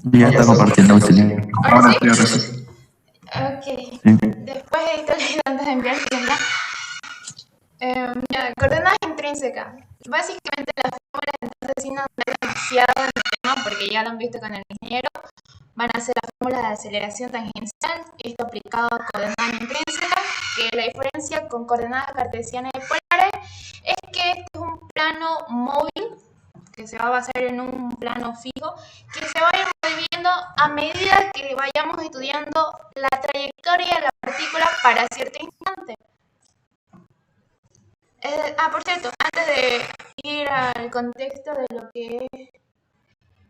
Ya está compartiendo auxiliar. ¿Ahora sí? Ahora sí. Ok. Sí. Después de esta ley antes de enviar tienda, coordenadas intrínsecas. Básicamente las fórmulas, entonces sí no es demasiado en el tema porque ya lo han visto con el ingeniero. Van a ser las fórmulas de aceleración tangencial, esto aplicado a coordenadas intrínsecas, que la diferencia con coordenadas cartesianas y polares es que este es un plano móvil, que se va a basar en un plano fijo, que se va a ir moviendo a medida que vayamos estudiando la trayectoria de la partícula para cierto instante. Por cierto, antes de ir al contexto de lo que es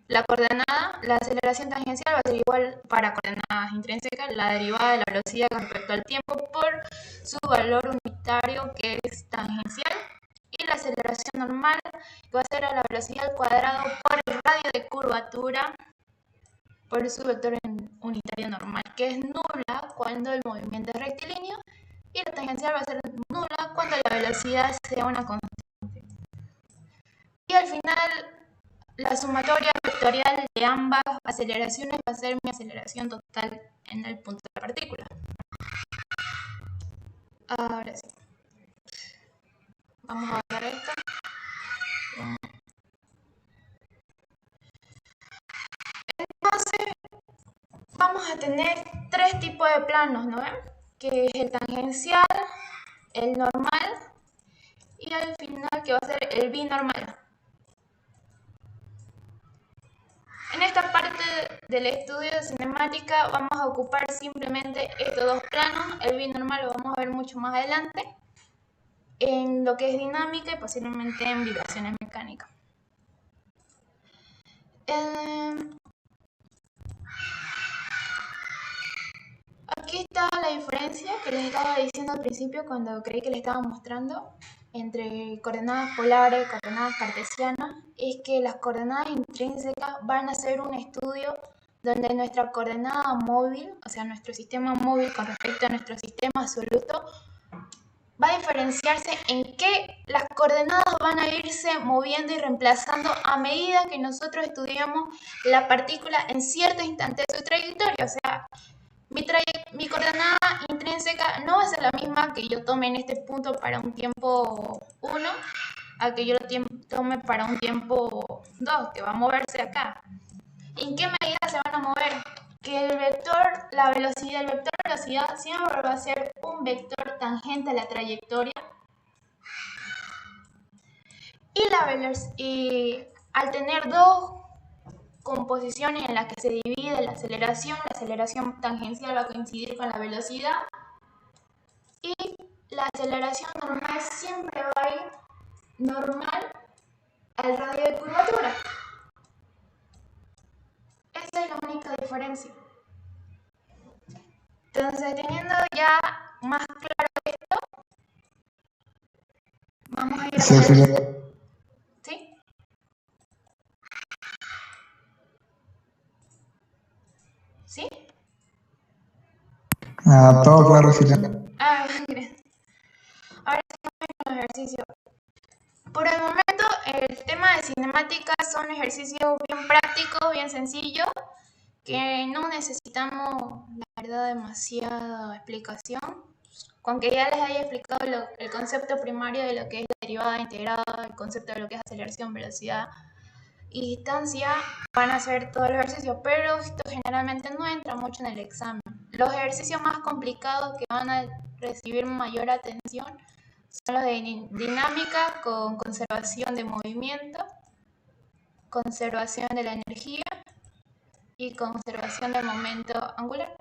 la coordenada, la aceleración tangencial va a ser igual para coordenadas intrínsecas, la derivada de la velocidad con respecto al tiempo por su valor unitario que es tangencial, y la aceleración normal que va a ser a la velocidad al cuadrado por el radio de curvatura por su vector unitario normal, que es nula cuando el movimiento es rectilíneo, y la tangencial va a ser nula cuando la velocidad sea una constante. Y al final, la sumatoria vectorial de ambas aceleraciones va a ser mi aceleración total en el punto de la partícula. Ahora sí. Vamos a ver esto. Entonces, vamos a tener tres tipos de planos, ¿no? Que es el tangencial, el normal y al final que va a ser el binormal. En esta parte del estudio de cinemática vamos a ocupar simplemente estos dos planos. El binormal lo vamos a ver mucho más adelante en lo que es dinámica y posiblemente en vibraciones mecánicas. Aquí está la diferencia que les estaba diciendo al principio cuando creí que les estaba mostrando entre coordenadas polares y coordenadas cartesianas, es que las coordenadas intrínsecas van a ser un estudio donde nuestra coordenada móvil, o sea, nuestro sistema móvil con respecto a nuestro sistema absoluto, va a diferenciarse en que las coordenadas van a irse moviendo y reemplazando a medida que nosotros estudiamos la partícula en cierto instante de su trayectoria. O sea, mi coordenada intrínseca no va a ser la misma que yo tome en este punto para un tiempo 1 a que yo lo tome para un tiempo 2, que va a moverse acá. ¿En qué medida se van a mover? Que el vector, el vector velocidad siempre va a ser un vector tangente a la trayectoria. Y al tener dos composiciones en las que se divide la aceleración tangencial va a coincidir con la velocidad y la aceleración normal siempre va a ir normal al radio de curvatura. Esa es la única diferencia. Entonces, teniendo ya más claro esto, vamos a ir a ¿sí? ¿Sí? Todo claro, sí. Gracias. Ahora sí vamos con los ejercicios. Por el momento, el tema de cinemática son ejercicios bien prácticos, bien sencillos, que no necesitamos, la verdad, demasiada explicación. Con que ya les haya explicado el concepto primario de lo que es la derivada integrada, el concepto de lo que es aceleración, velocidad y distancia, van a hacer todos los ejercicios, pero esto generalmente no entra mucho en el examen. Los ejercicios más complicados que van a recibir mayor atención son los de dinámica con conservación de movimiento, conservación de la energía y conservación del momento angular.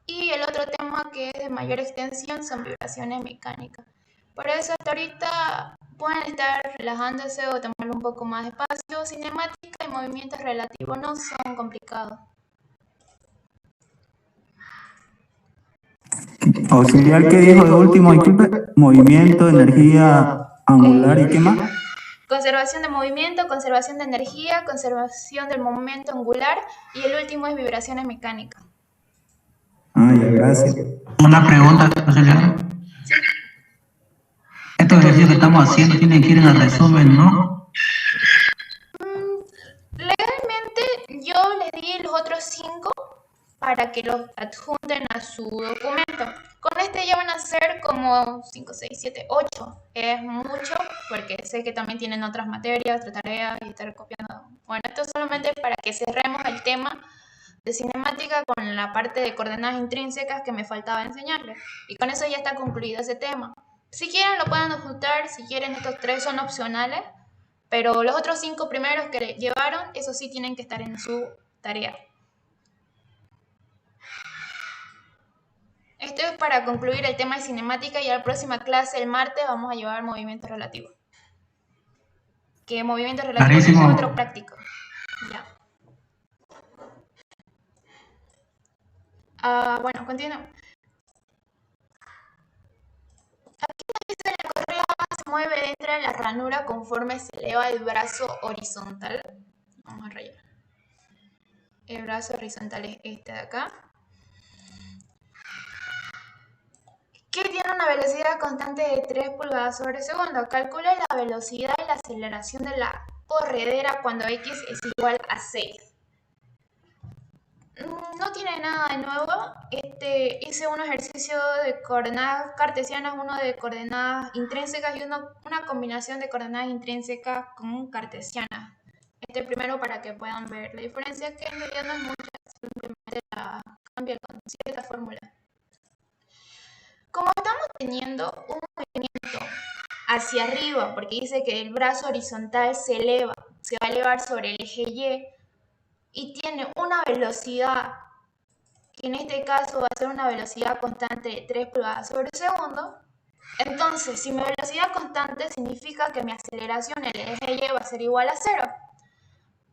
Y el otro tema que es de mayor extensión son vibraciones mecánicas. Por eso hasta ahorita pueden estar relajándose o tomarlo un poco más despacio. Cinemática y movimientos relativos no son complicados. Auxiliar, ¿qué dijo de último? Movimiento, energía angular y qué más. Conservación de movimiento, conservación de energía, conservación del momento angular y el último es vibraciones mecánicas. Ya, gracias. Una pregunta, auxiliar. Sí. Estos ejercicios que estamos haciendo tienen que ir en el resumen, ¿no? Legalmente yo y los otros 5 para que los adjunten a su documento. Con este ya van a ser como 5, 6, 7, 8. Es mucho porque sé que también tienen otras materias, otras tareas y estar copiando. Bueno, esto es solamente para que cerremos el tema de cinemática con la parte de coordenadas intrínsecas que me faltaba enseñarles. Y con eso ya está concluido ese tema. Si quieren lo pueden adjuntar, si quieren estos 3 son opcionales, pero los otros 5 primeros que llevaron, esos sí tienen que estar en su tarea. Esto es para concluir el tema de cinemática y a la próxima clase, el martes, vamos a llevar movimiento relativo. Que movimiento relativo es otro práctico. Ya. Bueno, continuamos. Aquí nos dice la correa se mueve dentro de la ranura conforme se eleva el brazo horizontal. Vamos a rayar. El brazo horizontal es este de acá. Que tiene una velocidad constante de 3 pulgadas sobre segundo. Calcula la velocidad y la aceleración de la corredera cuando x es igual a 6. No tiene nada de nuevo. Hice un ejercicio de coordenadas cartesianas, uno de coordenadas intrínsecas y una combinación de coordenadas intrínsecas con cartesianas. Primero para que puedan ver la diferencia, que en realidad no es mucha, simplemente la cambia con cierta fórmula. Como estamos teniendo un movimiento hacia arriba, porque dice que el brazo horizontal se eleva, se va a elevar sobre el eje y tiene una velocidad, que en este caso va a ser una velocidad constante de 3 pulgadas sobre segundo, entonces si mi velocidad constante significa que mi aceleración en el eje Y va a ser igual a 0.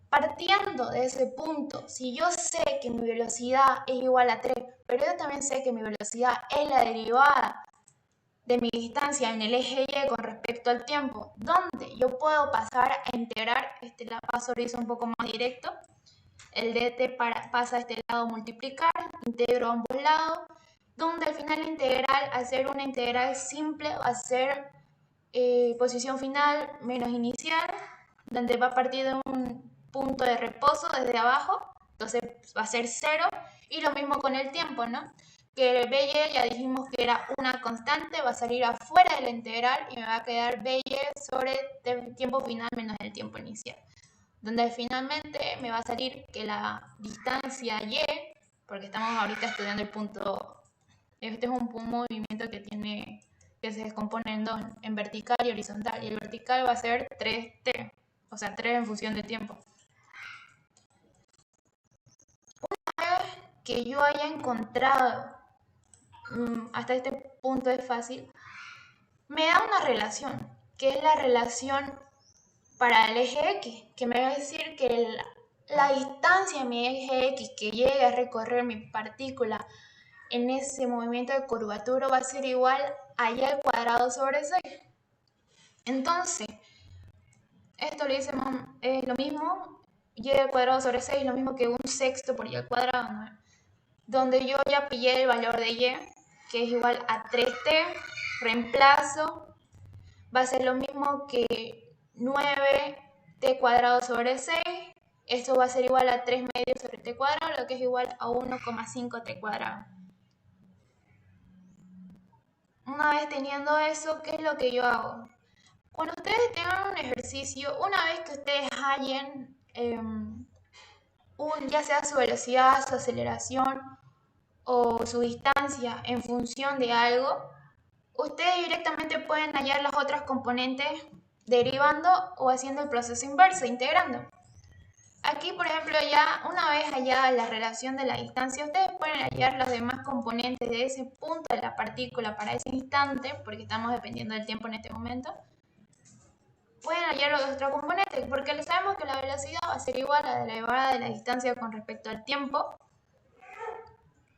Partiendo de ese punto, si yo sé que mi velocidad es igual a 3, pero yo también sé que mi velocidad es la derivada de mi distancia en el eje Y con respecto al tiempo, donde yo puedo pasar a integrar, la paso ahorita un poco más directo, el dt pasa a este lado multiplicar, integro a ambos lados, donde al final la integral, al ser una integral simple, va a ser posición final menos inicial, donde va a partir de un punto de reposo desde abajo, entonces va a ser 0, y lo mismo con el tiempo, ¿no? Que el BY ya dijimos que era una constante, va a salir afuera de la integral y me va a quedar BY sobre el tiempo final menos el tiempo inicial. Donde finalmente me va a salir que la distancia Y, porque estamos ahorita estudiando el punto, este es un movimiento que se descompone en dos, en vertical y horizontal, y el vertical va a ser 3t, o sea 3 en función de tiempo. Una vez que yo haya encontrado, hasta este punto es fácil, me da una relación, que es la relación para el eje X, que me va a decir que la distancia de mi eje X que llegue a recorrer mi partícula en ese movimiento de curvatura va a ser igual a y al cuadrado sobre 6. Entonces, esto le dice lo mismo, y al cuadrado sobre 6 es lo mismo que un sexto por y al cuadrado, ¿no? Donde yo ya pillé el valor de y, que es igual a 3t, reemplazo, va a ser lo mismo que 9t cuadrado sobre 6, esto va a ser igual a 3 medios sobre t cuadrado, lo que es igual a 1,5t cuadrado. Una vez teniendo eso, ¿qué es lo que yo hago? Cuando ustedes tengan un ejercicio, una vez que ustedes hallen ya sea su velocidad, su aceleración o su distancia en función de algo, ustedes directamente pueden hallar las otras componentes derivando o haciendo el proceso inverso, integrando. Aquí, por ejemplo, ya una vez hallada la relación de la distancia, ustedes pueden hallar los demás componentes de ese punto de la partícula para ese instante, porque estamos dependiendo del tiempo en este momento. Pueden hallar los otros componentes, porque sabemos que la velocidad va a ser igual a la derivada de la distancia con respecto al tiempo.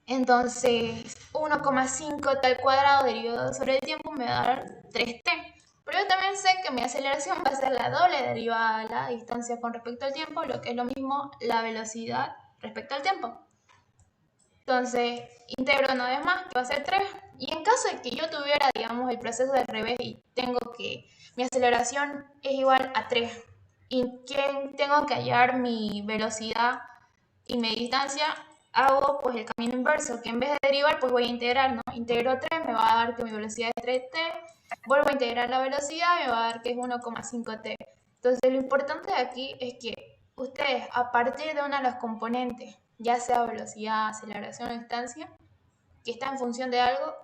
Entonces, 1,5 t al cuadrado derivado sobre el tiempo me va a dar 3t. Pero yo también sé que mi aceleración va a ser la doble derivada de la distancia con respecto al tiempo, lo que es lo mismo la velocidad respecto al tiempo. Entonces, integro una vez más, que va a ser 3. Y en caso de que yo tuviera, digamos, el proceso del revés y tengo que mi aceleración es igual a 3 y tengo que hallar mi velocidad y mi distancia, hago pues el camino inverso, que en vez de derivar pues voy a integrar, ¿no? Integro 3, me va a dar que mi velocidad es 3t, vuelvo a integrar la velocidad, me va a dar que es 1,5t. Entonces lo importante de aquí es que ustedes a partir de una de los componentes, ya sea velocidad, aceleración o distancia, que está en función de algo,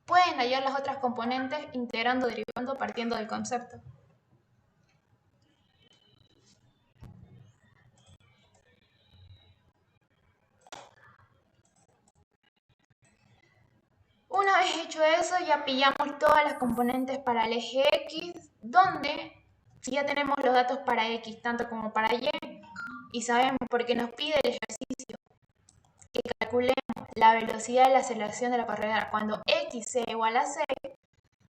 pueden hallar las otras componentes integrando, derivando, partiendo del concepto. Una vez hecho eso, ya pillamos todas las componentes para el eje X, donde si ya tenemos los datos para X tanto como para Y, y sabemos porque nos pide el ejercicio que calculemos la velocidad de la aceleración de la corredera cuando X sea igual a 6,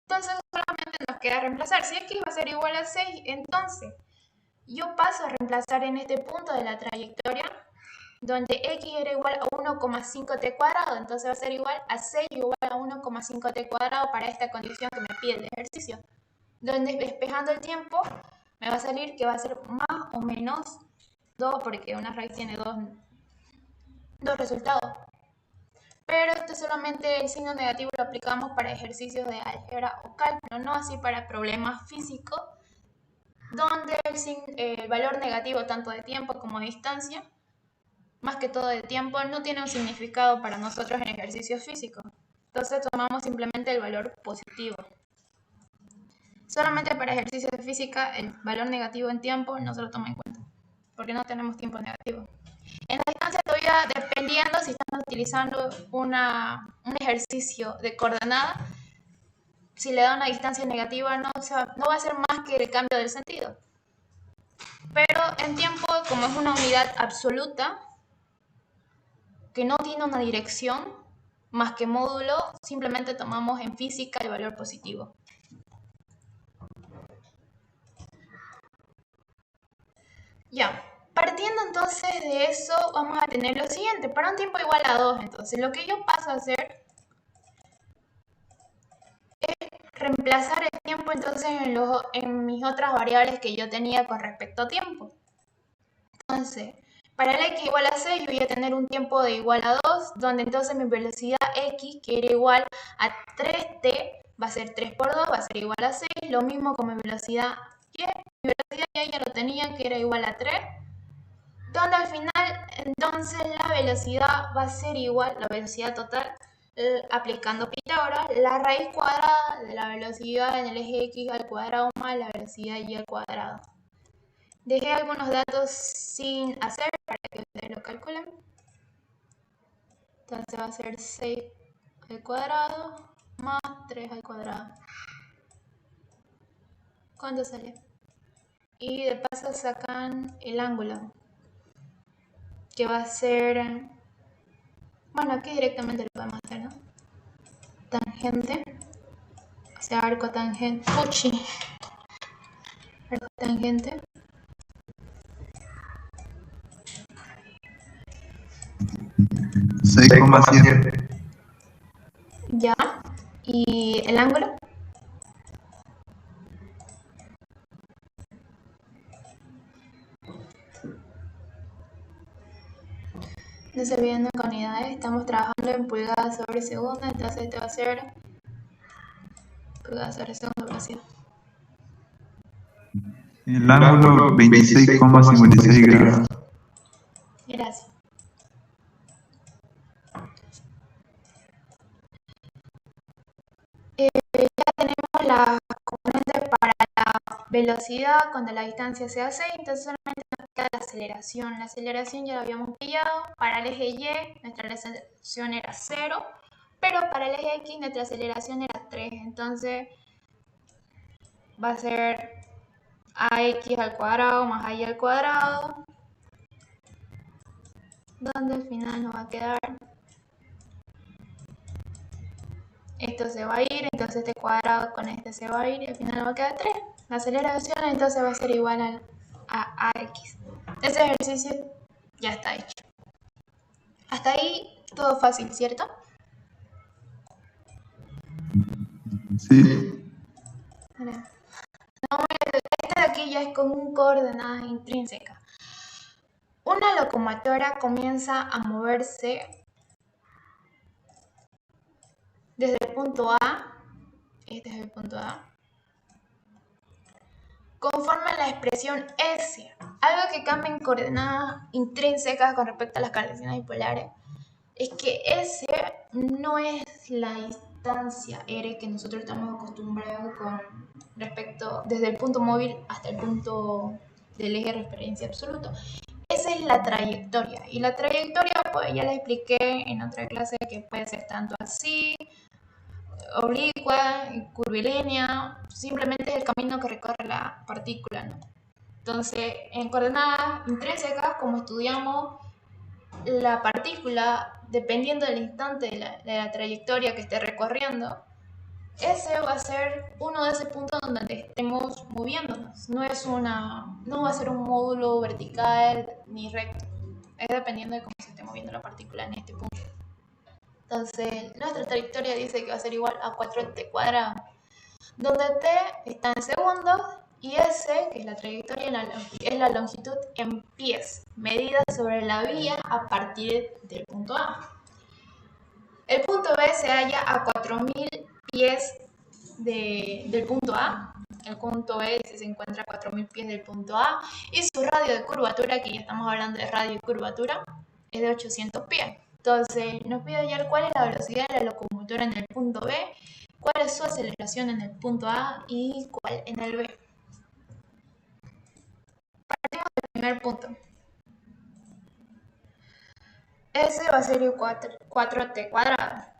entonces solamente nos queda reemplazar. Si X va a ser igual a 6, entonces yo paso a reemplazar en este punto de la trayectoria, donde X era igual a 1,5t cuadrado, entonces va a ser igual a 6 igual a 1,5t cuadrado para esta condición que me pide el ejercicio. Donde despejando el tiempo, me va a salir que va a ser más o menos 2, porque una raíz tiene dos resultados. Pero esto solamente el signo negativo lo aplicamos para ejercicios de álgebra o cálculo, no así para problemas físicos, donde el valor negativo tanto de tiempo como de distancia, más que todo de tiempo, no tiene un significado para nosotros en ejercicios físicos. Entonces tomamos simplemente el valor positivo. Solamente para ejercicios de física el valor negativo en tiempo no se lo toma en cuenta, porque no tenemos tiempo negativo. En la distancia todavía, dependiendo si estamos utilizando un ejercicio de coordenada, si le da una distancia negativa no va a ser más que el cambio del sentido. Pero en tiempo, como es una unidad absoluta, que no tiene una dirección más que módulo, simplemente tomamos en física el valor positivo. Ya, partiendo entonces de eso, vamos a tener lo siguiente. Para un tiempo igual a 2, entonces lo que yo paso a hacer es reemplazar el tiempo entonces en mis otras variables que yo tenía con respecto a tiempo. Entonces, para el x igual a 6, yo voy a tener un tiempo de igual a 2, donde entonces mi velocidad x, que era igual a 3t, va a ser 3 por 2, va a ser igual a 6. Lo mismo con mi velocidad y. Mi velocidad y ya lo tenía, que era igual a 3. Donde al final, entonces, la velocidad va a ser igual, la velocidad total, aplicando Pitágoras, la raíz cuadrada de la velocidad en el eje x al cuadrado más la velocidad y al cuadrado. Dejé algunos datos sin hacer para que ustedes lo calculen. Entonces va a ser 6 al cuadrado más 3 al cuadrado. ¿Cuánto sale? Y de paso sacan el ángulo, que va a ser, bueno, aquí directamente lo podemos hacer, ¿no? Tangente, o sea, arco tangente, arco tangente. $6,7. Ya, y el ángulo. No se olviden con unidades, estamos trabajando en pulgadas sobre segundo, entonces esto va a ser pulgadas sobre segundo velocidad. El ángulo 26,56 grados. Gracias. Ya tenemos las componentes para la velocidad cuando la distancia sea 6, entonces solamente nos queda la aceleración. La aceleración ya la habíamos pillado. Para el eje Y nuestra aceleración era 0, pero para el eje X nuestra aceleración era 3, entonces va a ser ax al cuadrado más y al cuadrado, donde al final nos va a quedar, esto se va a ir, entonces este cuadrado con este se va a ir y al final nos va a quedar 3. La aceleración entonces va a ser igual a ax. Ese ejercicio ya está hecho. Hasta ahí todo fácil, ¿cierto? Sí. Este de aquí ya es con coordenadas intrínsecas. una locomotora comienza a moverse desde el punto A, este es el punto A, conforme a la expresión S. Algo que cambia en coordenadas intrínsecas con respecto a las cartesianas y polares es que S no es la distancia R que nosotros estamos acostumbrados con respecto desde el punto móvil hasta el punto del eje de referencia absoluto. Esa es la trayectoria, y la trayectoria pues ya les expliqué en otra clase que puede ser tanto así, oblicua, curvilínea, simplemente es el camino que recorre la partícula, ¿no? Entonces, en coordenadas intrínsecas, como estudiamos la partícula, dependiendo del instante de la trayectoria que esté recorriendo, ese va a ser uno de esos puntos donde estemos moviéndonos. No va a ser un módulo vertical ni recto. Es dependiendo de cómo se esté moviendo la partícula en este punto. Entonces, nuestra trayectoria dice que va a ser igual a 4t², donde t está en segundos y s, que es la trayectoria, es la longitud en pies, medida sobre la vía a partir del punto A. El punto B se halla a 4000 pies del punto A. El punto B se encuentra a 4000 pies del punto A y su radio de curvatura, que ya estamos hablando de radio y curvatura, es de 800 pies. Entonces nos pide hallar cuál es la velocidad de la locomotora en el punto B, cuál es su aceleración en el punto A y cuál en el B. Partimos del primer punto. S va a ser igual a 4t².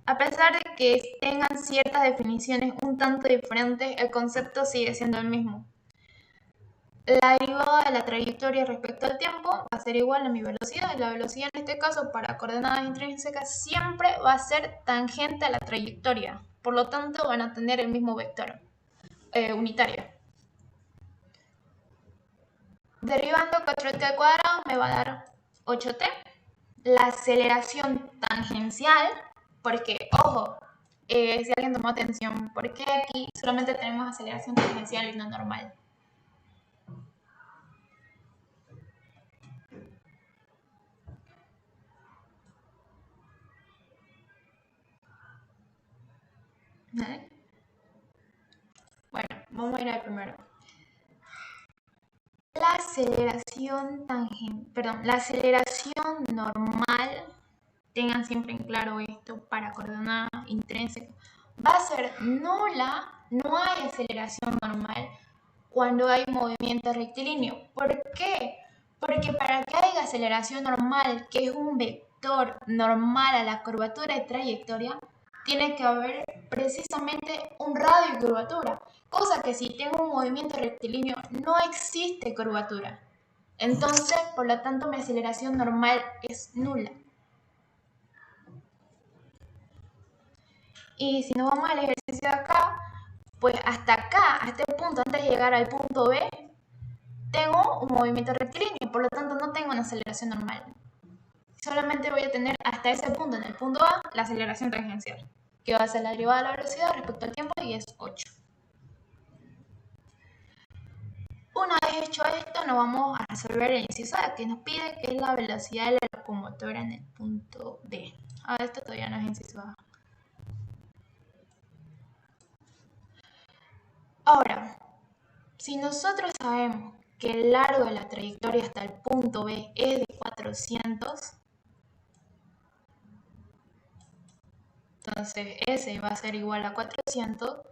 A pesar de que tengan ciertas definiciones un tanto diferentes, el concepto sigue siendo el mismo. La derivada de la trayectoria respecto al tiempo va a ser igual a mi velocidad. La velocidad en este caso para coordenadas intrínsecas siempre va a ser tangente a la trayectoria. Por lo tanto van a tener el mismo vector unitario. Derivando 4t² me va a dar 8t. La aceleración tangencial, porque, ojo, si alguien tomó atención, ¿por qué aquí solamente tenemos aceleración tangencial y no normal? ¿Vale? Bueno, vamos a ir al primero. La aceleración la aceleración normal, tengan siempre en claro esto para coordenadas intrínsecas, va a ser nula. No hay aceleración normal cuando hay movimiento rectilíneo. ¿Por qué? Porque para que haya aceleración normal, que es un vector normal a la curvatura de trayectoria, tiene que haber precisamente un radio y curvatura, cosa que si tengo un movimiento rectilíneo no existe curvatura. Entonces, por lo tanto, mi aceleración normal es nula. Y si nos vamos al ejercicio de acá, pues hasta acá, a este punto, antes de llegar al punto B, tengo un movimiento rectilíneo, por lo tanto no tengo una aceleración normal. Solamente voy a tener hasta ese punto, en el punto A, la aceleración tangencial, que va a ser la derivada de la velocidad respecto al tiempo y es 8. Una vez hecho esto, nos vamos a resolver el inciso A, que nos pide que es la velocidad de la locomotora en el punto D. Esto todavía no es inciso A. Ahora, si nosotros sabemos que el largo de la trayectoria hasta el punto B es de 400, entonces S va a ser igual a 400,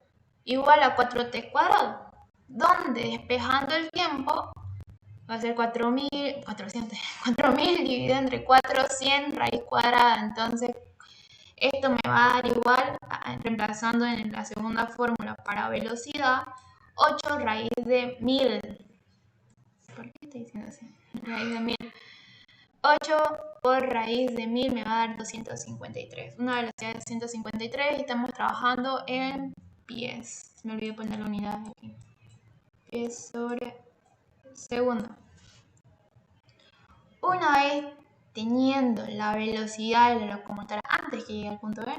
igual a 4t², donde despejando el tiempo va a ser 4000 dividido entre 4, 100 raíz cuadrada. Entonces esto me va a dar igual, reemplazando en la segunda fórmula para velocidad, 8 raíz de 1000. ¿Por qué estoy diciendo así? Raíz de 1000. 8 por raíz de 1000 me va a dar 253. Una velocidad de 253 y estamos trabajando en pies. Me olvidé poner la unidad aquí. Pies sobre segundo. Una vez teniendo la velocidad de la locomotora antes que llegue al punto B,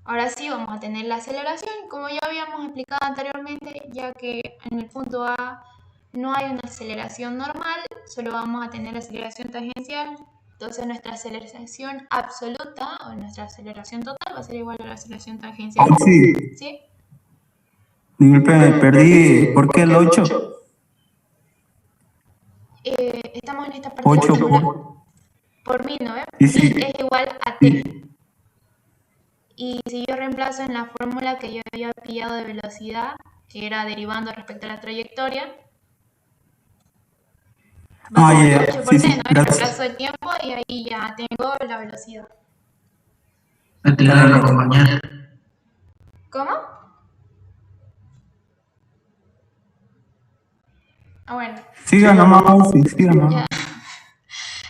ahora sí vamos a tener la aceleración, como ya habíamos explicado anteriormente, ya que en el punto A no hay una aceleración normal, solo vamos a tener aceleración tangencial. Entonces nuestra aceleración absoluta o nuestra aceleración total va a ser igual a la aceleración tangencial. Sí, ¿Sí? disculpe, me perdí. ¿Por qué el 8? Estamos en esta parte 8 de por mí, ¿no? Sí, sí. Y es igual a t. Y si yo reemplazo en la fórmula que yo había pillado de velocidad, que era derivando respecto a la trayectoria, va a ser 8 por Sí, t, sí, ¿no? gracias. Reemplazo el tiempo y ahí ya tengo la velocidad. No te la voy a acompañar. ¿Cómo? Bueno. Siga nomás, sí, siga nomás. Ya.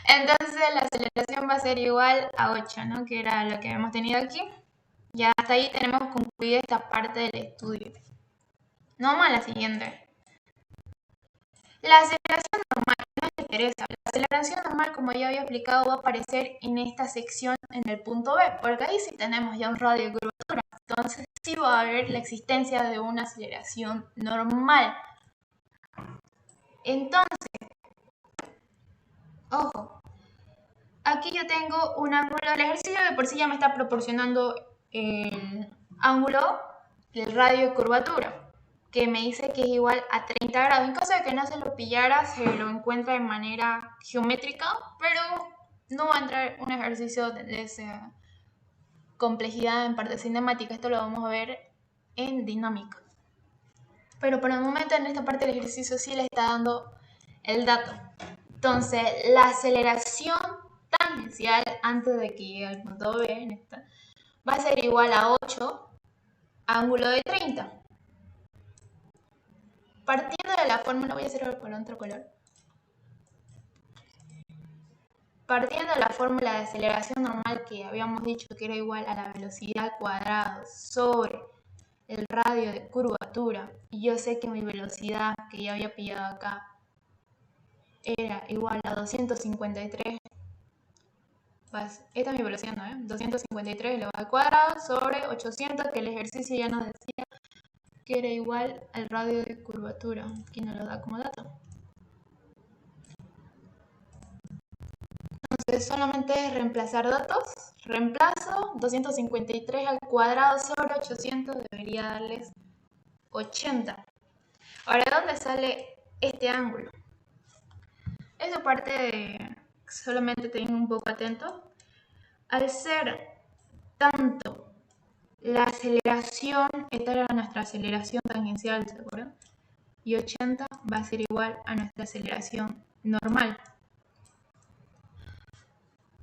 Entonces la aceleración va a ser igual a 8, ¿no? Que era lo que hemos tenido aquí. Ya hasta ahí tenemos concluida esta parte del estudio. No vamos a la siguiente. La aceleración normal no te interesa. La aceleración normal, como ya había explicado, va a aparecer en esta sección en el punto B, porque ahí sí tenemos ya un radio de curvatura. Entonces sí va a haber la existencia de una aceleración normal. Entonces, ojo, aquí yo tengo un ángulo. El ejercicio de por sí ya me está proporcionando el ángulo del radio de curvatura, que me dice que es igual a 30 grados. En caso de que no se lo pillara, se lo encuentra de manera geométrica, pero no va a entrar un ejercicio de esa complejidad en parte cinemática. Esto lo vamos a ver en dinámica. Pero por el momento en esta parte del ejercicio sí le está dando el dato. Entonces, la aceleración tangencial antes de que llegue al punto B en esta, va a ser igual a 8 ángulo de 30. Partiendo de la fórmula, voy a hacerlo con otro color. Partiendo de la fórmula de aceleración normal que habíamos dicho que era igual a la velocidad al cuadrado sobre el radio de curvatura, y yo sé que mi velocidad que ya había pillado acá era igual a 253. Esta es mi velocidad, ¿no? 253 elevado al cuadrado sobre 800, que el ejercicio ya nos decía que era igual al radio de curvatura. Aquí nos lo da como dato. Entonces solamente es reemplazar datos. Reemplazo 253 al cuadrado sobre 800, debería darles 80. Ahora, ¿dónde sale este ángulo? Eso parte de, solamente tengan un poco atento. Al ser tanto la aceleración, esta era nuestra aceleración tangencial, ¿se acuerdan? Y 80 va a ser igual a nuestra aceleración normal.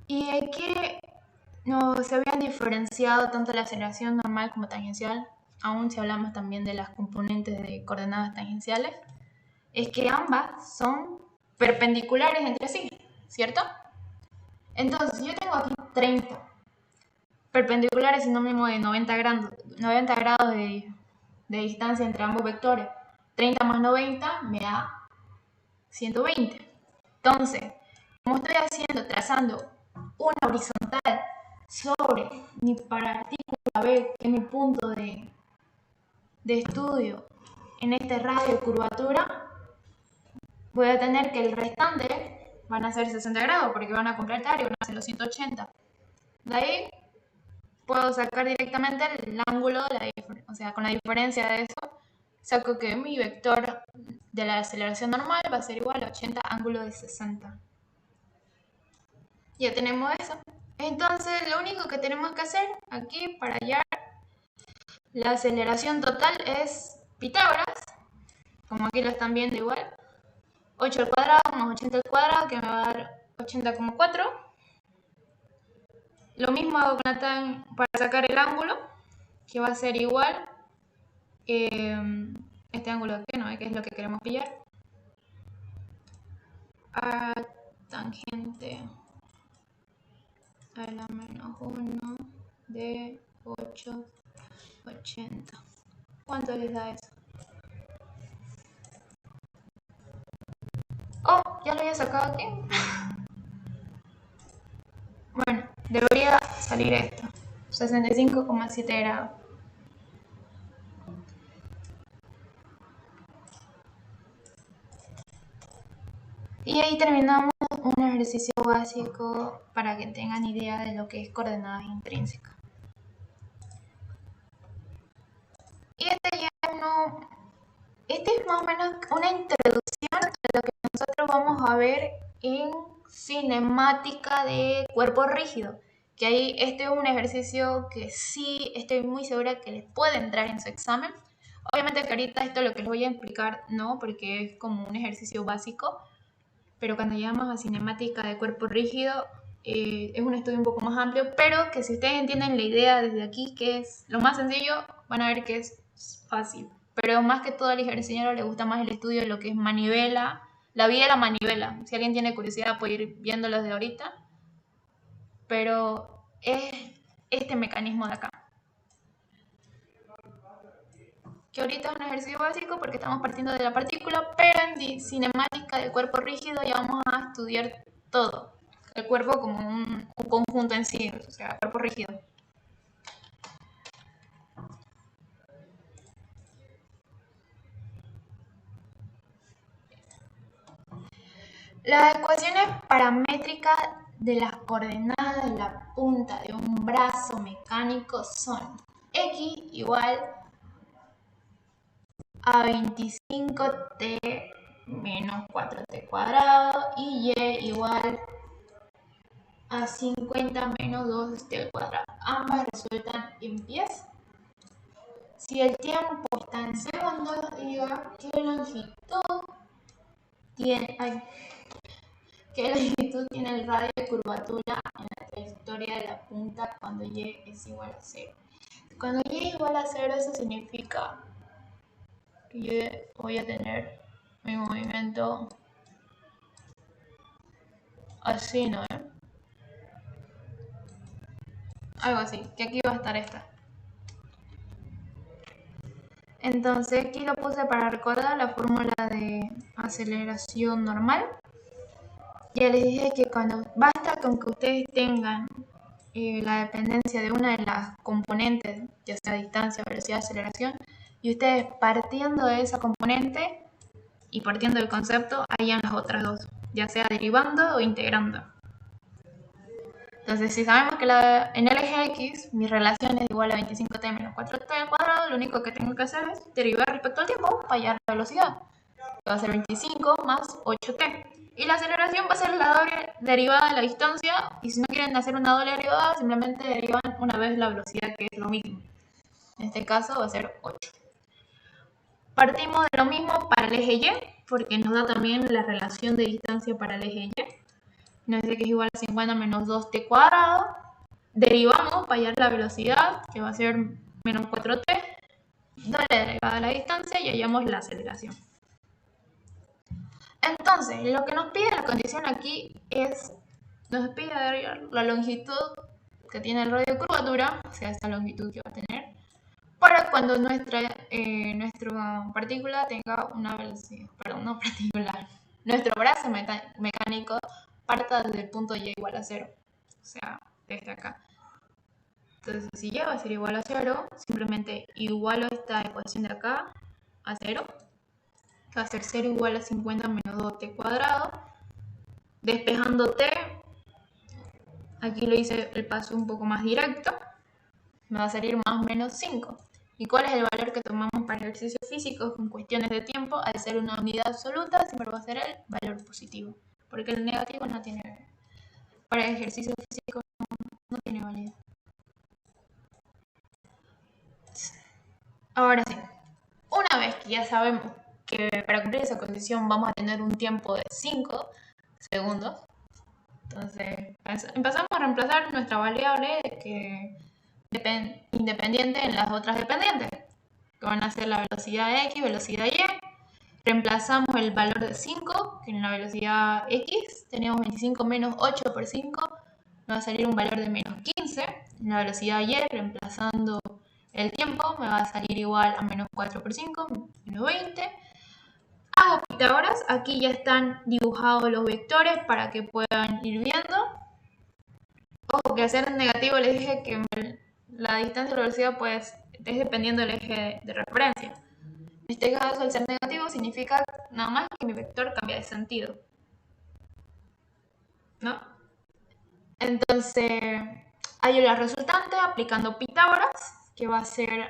Y aquí no se habían diferenciado tanto la aceleración normal como tangencial, aún si hablamos también de las componentes de coordenadas tangenciales, es que ambas son perpendiculares entre sí, ¿cierto? Entonces, yo tengo aquí 30 perpendiculares, sinónimo de 90 grados de distancia entre ambos vectores. 30 más 90 me da 120. Entonces, como estoy trazando una horizontal sobre mi partícula B, que es mi punto de estudio en este radio de curvatura, voy a tener que el restante van a ser 60 grados porque van a completar y van a ser los 180. De ahí puedo sacar directamente el ángulo, o sea, con la diferencia de eso, saco que mi vector de la aceleración normal va a ser igual a 80 ángulo de 60. Ya tenemos eso. Entonces, lo único que tenemos que hacer aquí para hallar la aceleración total es Pitágoras, como aquí lo están viendo igual. 8 al cuadrado más 80 al cuadrado, que me va a dar 80,4. Lo mismo hago con para sacar el ángulo, que va a ser igual este ángulo de aquí, ¿no? Que es lo que queremos pillar, a tangente a la menos 1 de 8,80. ¿Cuánto les da eso? Oh, ya lo había sacado aquí. Bueno, debería salir esto, 65,7 grados. Y ahí terminamos un ejercicio básico para que tengan idea de lo que es coordenadas intrínsecas. Y este es más o menos una introducción a lo que nosotros vamos a ver en cinemática de cuerpo rígido. Que ahí este es un ejercicio que sí estoy muy segura que les puede entrar en su examen. Obviamente que ahorita esto lo que les voy a explicar no, porque es como un ejercicio básico. Pero cuando llegamos a cinemática de cuerpo rígido es un estudio un poco más amplio, pero que si ustedes entienden la idea desde aquí, que es lo más sencillo, van a ver que es fácil. Pero más que todo al ingeniero le gusta más el estudio de lo que es manivela, la vía de la manivela. Si alguien tiene curiosidad puede ir viéndolo desde ahorita, pero es este mecanismo de acá. Que ahorita es un ejercicio básico porque estamos partiendo de la partícula, pero en cinemática del cuerpo rígido ya vamos a estudiar todo. El cuerpo como un conjunto en sí, o sea, cuerpo rígido. Las ecuaciones paramétricas de las coordenadas de la punta de un brazo mecánico son x igual a 25t menos 4t cuadrado y y igual a 50 menos 2t cuadrado. Ambas resultan en pies. Si el tiempo está en segundos, diga qué longitud tiene el radio de curvatura en la trayectoria de la punta cuando y es igual a 0. Cuando y es igual a 0, eso significa que yo voy a tener mi movimiento así, ¿no? Algo así, que aquí va a estar esta. Entonces aquí lo puse para recordar la fórmula de aceleración normal. Ya les dije que cuando basta con que ustedes tengan la dependencia de una de las componentes, ya sea distancia, velocidad, aceleración, y ustedes partiendo de esa componente y partiendo del concepto, hayan las otras dos, ya sea derivando o integrando. Entonces, si sabemos que en el eje X mi relación es igual a 25t menos 4t al cuadrado, lo único que tengo que hacer es derivar respecto al tiempo para hallar la velocidad. Va a ser 25 más 8t. Y la aceleración va a ser la doble derivada de la distancia. Y si no quieren hacer una doble derivada, simplemente derivan una vez la velocidad, que es lo mismo. En este caso va a ser 8. Partimos de lo mismo para el eje Y, porque nos da también la relación de distancia para el eje Y. Nos dice que es igual a 50 menos 2t cuadrado. Derivamos para hallar la velocidad, que va a ser menos 4t. Doble derivada de la distancia y hallamos la aceleración. Entonces, lo que nos pide la condición aquí es, nos pide hallar la longitud que tiene el radio de curvatura, o sea, esta longitud que va a tener, para cuando nuestra partícula tenga una velocidad, perdón, no particular, nuestro brazo mecánico parta desde el punto Y igual a 0, o sea, desde acá. Entonces, si Y va a ser igual a 0, simplemente igualo esta ecuación de acá a 0, que va a ser 0 igual a 50 menos 2t cuadrado. Despejando t, aquí lo hice el paso un poco más directo, me va a salir más o menos 5. ¿Y cuál es el valor que tomamos para ejercicios físicos con cuestiones de tiempo? Al ser una unidad absoluta, siempre va a ser el valor positivo, porque el negativo no tiene, para ejercicios físicos no tiene validez. Ahora sí, una vez que ya sabemos que para cumplir esa condición vamos a tener un tiempo de 5 segundos, entonces empezamos a reemplazar nuestra variable que independiente en las otras dependientes, que van a ser la velocidad x, velocidad y. Reemplazamos el valor de 5, que en la velocidad x teníamos 25 menos 8 por 5, nos va a salir un valor de menos 15. En la velocidad y, reemplazando el tiempo, me va a salir igual a menos 4 por 5, menos 20. Hago Pitágoras, aquí ya están dibujados los vectores para que puedan ir viendo. Ojo que al ser negativo les dije que la distancia y la velocidad pues es dependiendo del eje de referencia. En este caso, el ser negativo significa nada más que mi vector cambia de sentido. ¿no? Entonces, hay la resultante aplicando Pitágoras, que va a ser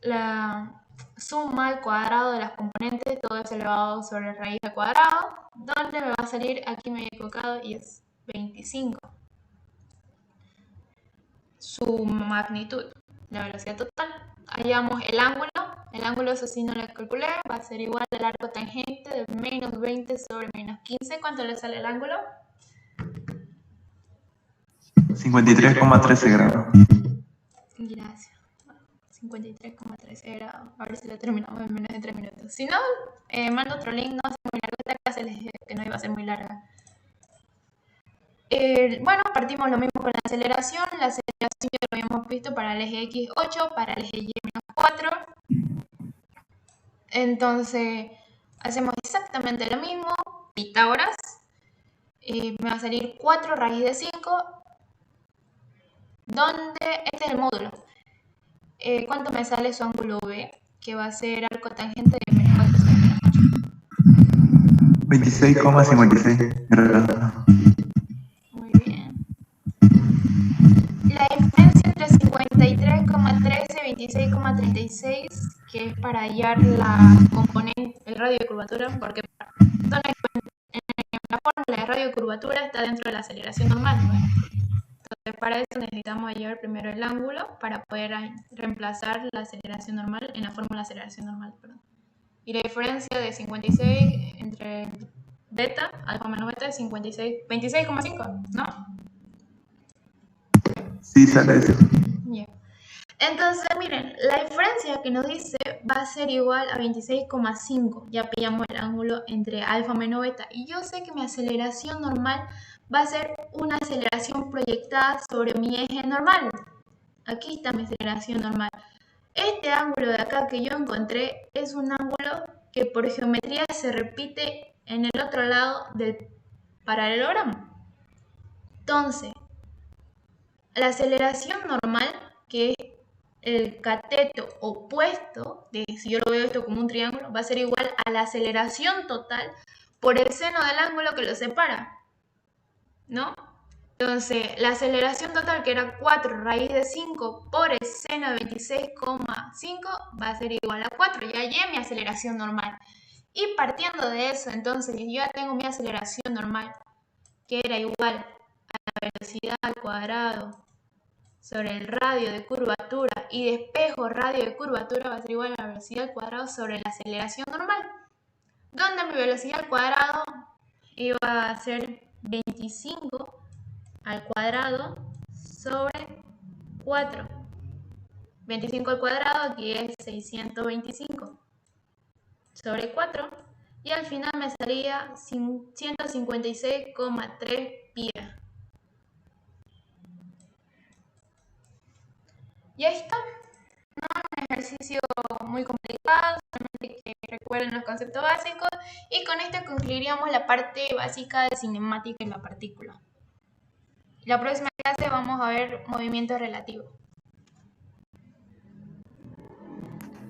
la suma al cuadrado de las componentes, todo eso elevado sobre raíz al cuadrado, donde me va a salir, aquí me he equivocado, y es 25. Su magnitud, la velocidad total. Hallamos el ángulo eso sí no lo calculé, va a ser igual al arco tangente de menos 20 sobre menos 15. ¿Cuánto le sale el ángulo? 53,13 grados. Gracias. 53,13 grados. A ver si lo terminamos en menos de 3 minutos. Si no, mando otro link, no va a ser muy largo. Esta clase les dije que no iba a ser muy larga. Bueno, partimos lo mismo con la aceleración. La aceleración ya lo habíamos visto para el eje X 8, para el eje Y menos 4. Entonces, hacemos exactamente lo mismo. Pitágoras. Me va a salir 4 raíz de 5. Donde este es el módulo. ¿Cuánto me sale su ángulo V? Que va a ser arco tangente de menos 4 sobre menos 8. 26,56 grados. Muy bien. La diferencia entre 53,13 y 26,36, que es para hallar la componente, el radio de curvatura, porque en la fórmula de radio de curvatura está dentro de la aceleración normal, ¿no? Entonces, para eso necesitamos hallar primero el ángulo para poder reemplazar la aceleración normal en la fórmula de aceleración normal. Perdón. Y la diferencia de 56 entre beta, alfa menos beta, es 26,5, ¿no? Sí, sale eso. Yeah. Entonces, miren, la diferencia que nos dice va a ser igual a 26,5. Ya pillamos el ángulo entre alfa menos beta. Y yo sé que mi aceleración normal va a ser una aceleración proyectada sobre mi eje normal. Aquí está mi aceleración normal. Este ángulo de acá que yo encontré es un ángulo que por geometría se repite en el otro lado del paralelogramo. Entonces, la aceleración normal, que es el cateto opuesto, si yo lo veo esto como un triángulo, va a ser igual a la aceleración total por el seno del ángulo que lo separa, ¿no? Entonces, la aceleración total, que era 4 raíz de 5 por el seno de 26,5, va a ser igual a 4. Ya hallé mi aceleración normal. Y partiendo de eso, entonces, yo ya tengo mi aceleración normal, que era igual a la velocidad al cuadrado sobre el radio de curvatura y despejo radio de curvatura va a ser igual a la velocidad al cuadrado sobre la aceleración normal, donde mi velocidad al cuadrado iba a ser 25 al cuadrado sobre 4. 25 al cuadrado aquí es 625 sobre 4 y al final me salía 156,3 pi. Y ahí está. No es un ejercicio muy complicado, solamente que recuerden los conceptos básicos. Y con esto concluiríamos la parte básica de cinemática en la partícula. La próxima clase vamos a ver movimientos relativos.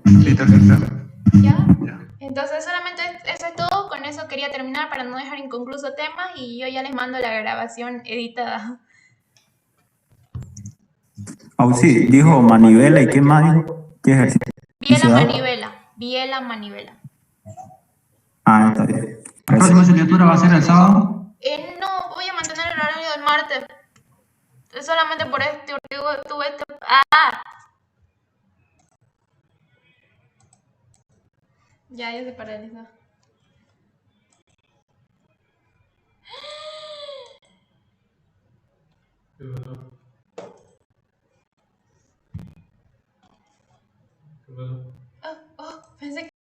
Listo, listo. ¿Ya? Ya. Entonces solamente eso es todo. Con eso quería terminar para no dejar inconcluso temas y yo ya les mando la grabación editada. Sí, dijo manivela y qué más dijo. ¿Qué ejercicio? Biela manivela. Ah, está bien. ¿La próxima asignatura va a ser el sábado? No, voy a mantener el horario del martes. Solamente por este tuve este. Ya se paralizó. ¿Qué pasó?